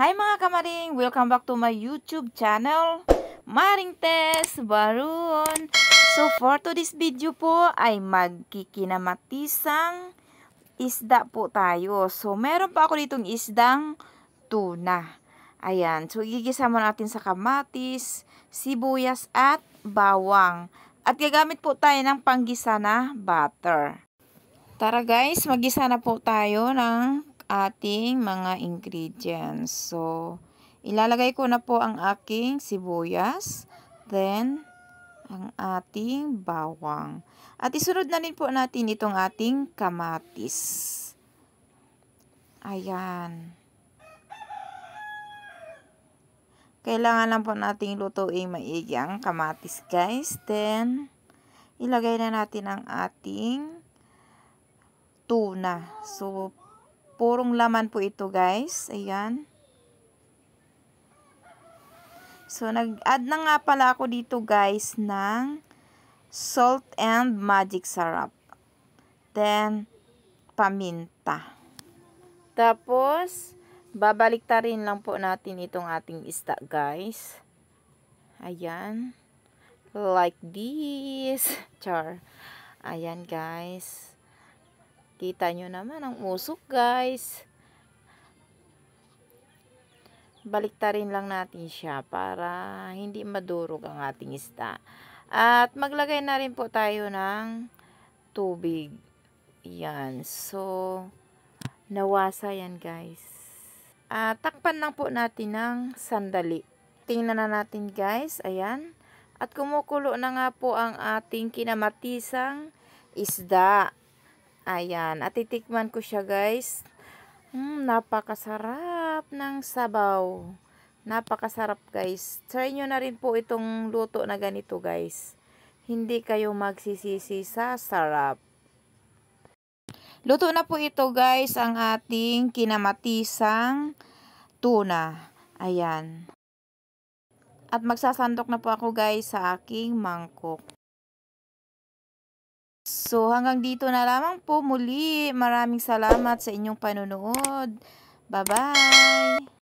Hi mga kamaring! Welcome back to my YouTube channel, Maring Tess Baron. So for today's video po ay magkikinamatisang isda po tayo. So meron pa ako ditong isdang tuna. Ayan, so igigisa mo natin sa kamatis, sibuyas at bawang. At gagamit po tayo ng panggisa na butter. Tara guys, maggisa na po tayo ng ating mga ingredients. So, ilalagay ko na po ang aking sibuyas, then ang ating bawang. At isunod na rin po natin itong ating kamatis. Ayan. Kailangan lang po nating lutuin maigi ang kamatis guys. Then, ilagay na natin ang ating tuna. So, purong laman po ito guys. Ayan. So, nag-add na nga pala ako dito guys ng salt and magic sarap. Then, paminta. Tapos, babaliktarin lang po natin itong ating isda guys. Ayan. Like this. Char. Ayan guys. Kita nyo naman ang usok guys. Baliktarin lang natin siya para hindi madurog ang ating isda. At maglagay na rin po tayo ng tubig. Yan. So, nawasa yan guys. Takpan lang po natin ng sandali. Tingnan na natin guys. Ayan. At kumukulo na nga po ang ating kinamatisang isda. Ayan, at titikman ko siya guys. Napakasarap ng sabaw. Napakasarap guys. Try nyo na rin po itong luto na ganito guys. Hindi kayo magsisisi sa sarap. Luto na po ito guys, ang ating kinamatisang tuna. Ayan. At magsasandok na po ako guys sa aking mangkok. So, hanggang dito na lamang po muli. Maraming salamat sa inyong panonood. Bye-bye!